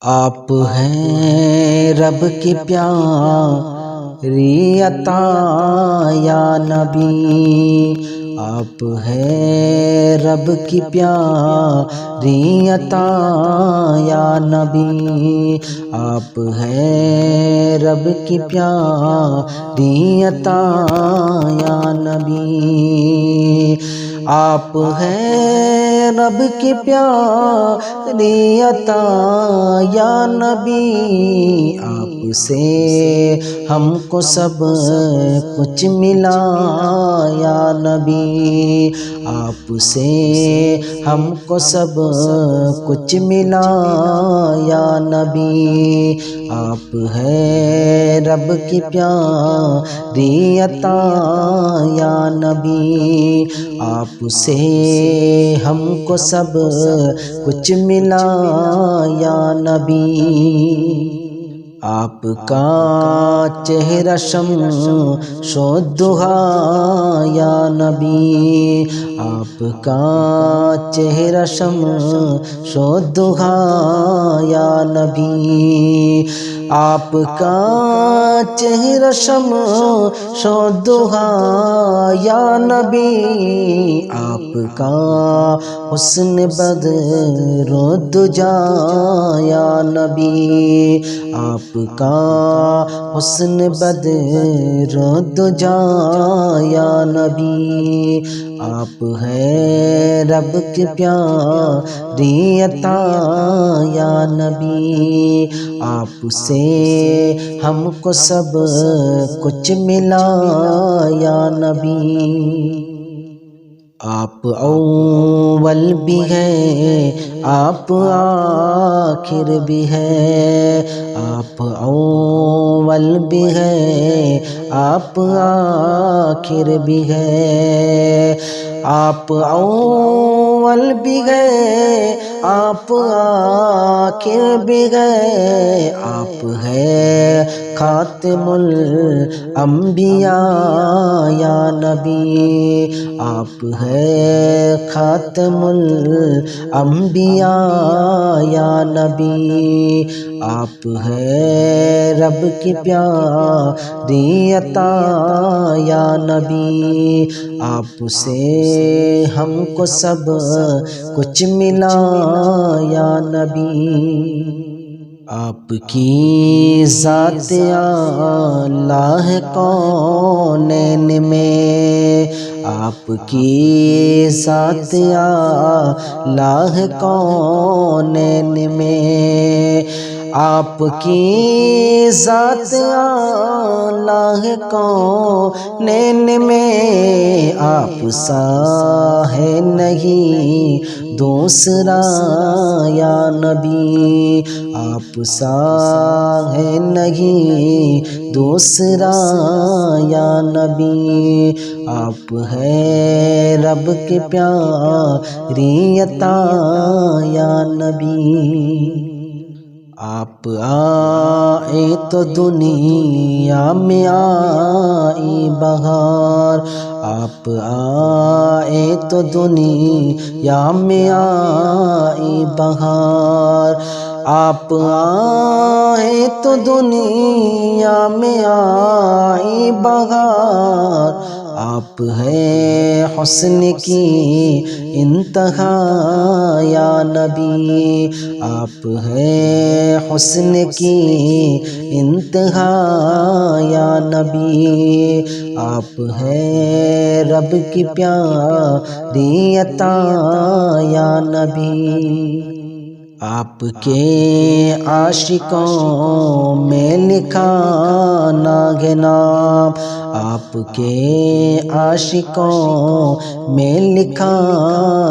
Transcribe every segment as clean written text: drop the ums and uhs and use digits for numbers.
آپ ہیں رب کی پیاری عطا یا نبی، آپ ہیں رب کی پیاری عطا یا نبی، آپ ہیں رب کی پیاری عطا یا نبی، آپ ہیں رب کی پیاری عطا یا نبی، آپ سے ہم کو سب کچھ ملا یا نبی، آپ سے ہم کو سب کچھ ملا یا نبی، آپ ہے رب کی پیاری عطا یا نبی، آپ سے ہم کو سب کچھ ملا یا نبی، آپ کا چہرہ شمس و ضحیٰ یا نبی، آپ کا چہرہ شمس و ضحیٰ یا نبی، آپ کا چہرہ شمس و ضحیٰ یا نبی، آپ کا حسن بدر و دجیٰ یا نبی، آپ کا حسن بدر و دجیٰ یا نبی، آپ ہے رب کی پیاری عطا یا نبی، آپ سے ہم کو سب کچھ ملا یا نبی، آپ اول بھی ہیں آپ آخر بھی ہیں، آپ اول بھی ہیں آپ آخر بھی ہیں، آپ اول بھی ہیں آپ آخر بھی ہیں، آپ ہے خاتم الانبیاء یا نبی، آپ ہے خاتم الانبیاء یا نبی، آپ ہے رب کی پیاری عطا یا نبی، آپ سے ہم کو سب کچھ ملا یا نبی، آپ کی ذات اعلیٰ ہے کونین میں، آپ کی ذات اعلیٰ ہے کونین میں، آپ کی ذات اعلیٰ ہے کونین میں، آپ سا ہے نہیں دوسرا یا نبی، آپ سا ہے نہیں دوسرا یا نبی، آپ ہے رب کی پیاری عطا یا نبی، آپ آئے تو دنیا میں آئی بہار، آپ آئے تو دنیا میں آئی بہار، آپ آئے تو دنیا میں آئی بہار، آپ ہے حسن کی انتہا یا نبی، آپ ہے حسن کی انتہا یا نبی، آپ ہے رب کی پیاری عطا یا نبی، آپ کے عاشقوں میں لکھا ناگ نام، آپ کے عاشقوں میں لکھا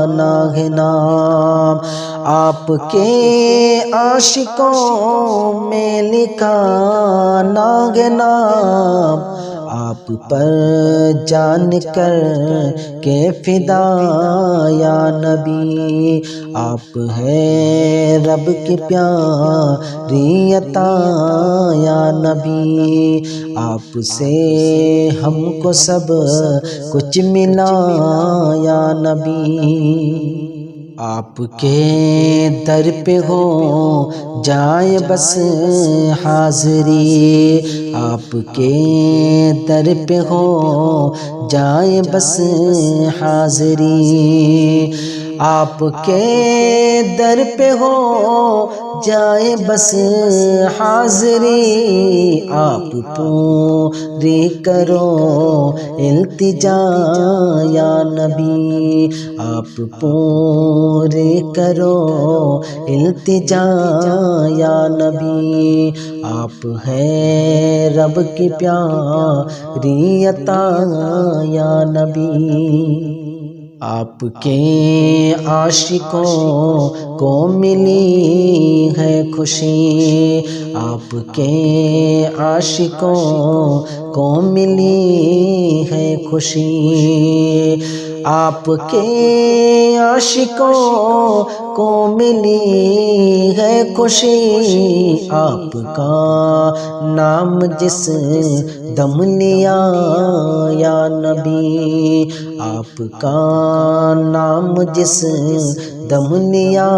ناگ نام، آپ کے عاشقوں میں لکھا ناگ نام، آپ پر جان کر کے فدا یا نبی، آپ ہے رب کی پیاری عطا یا نبی، آپ سے ہم کو سب کچھ ملا یا نبی، آپ کے در پہ ہو جائے بس حاضری، آپ کے در پہ ہو جائے بس حاضری، آپ کے در پہ ہو جائے بس حاضری، آپ پوری کرو التجا یا نبی، آپ پوری کرو التجا یا نبی، آپ ہے رب کی پیاری عطا یا نبی، آپ کے عاشقوں کو ملی ہے خوشی، آپ کے عاشقوں کو ملی ہے خوشی، آپ کے عاشقوں کو ملی ہے خوشی، آپ کا نام جس دم لیا یا نبی، آپ کا نام جس دم لیا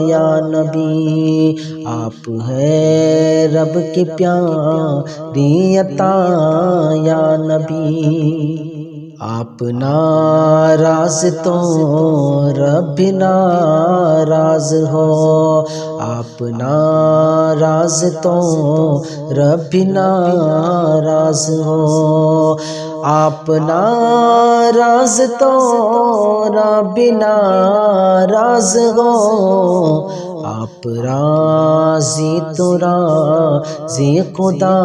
یا نبی، آپ ہے رب کی پیاری عطا یا نبی، آپ ناراض تو رب ناراض ہو، آپ ناراض تو رب ناراض ہو، آپ ناراض تو رب ناراض ہو، آپ راضی تو راضی خدا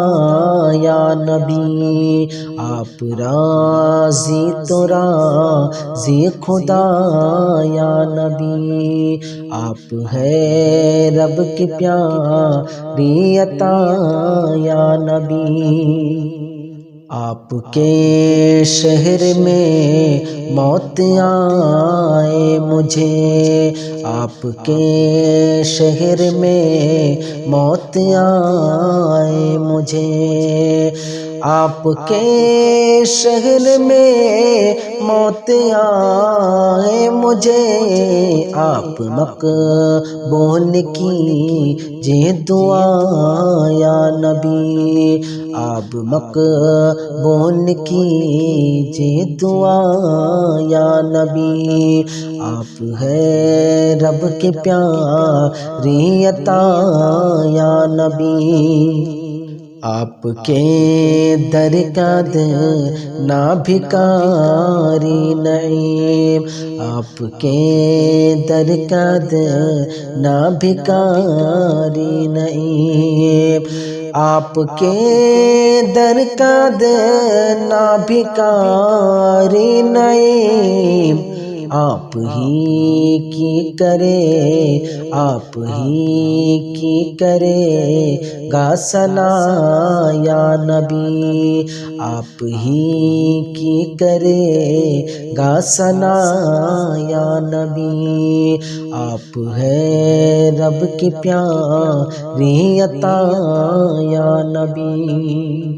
یا نبی، آپ راضی تو راضی خدا یا نبی، آپ ہے رب کی پیاری عطا یا نبی، آپ کے شہر میں موت آئے مجھے، آپ کے شہر میں موت آئے مجھے، آپ کے شہر میں موت آئے مجھے، آپ مقبول کیجئے دعا یا نبی، آپ مقبول کیجئے دعا یا نبی، آپ ہے رب کی پیاری عطا یا نبی، آپ کے در کا دینا بھکاری نعیم، آپ کے در کا دینا بھکاری نعیم، آپ کے در کا دینا بھکاری نعیم، آپ ہی کی کرے آپ ہی کی کرے گا ثنا یا نبی، آپ ہی کی کرے گا ثنا یا نبی، آپ ہے رب کی پیاری عطا یا نبی۔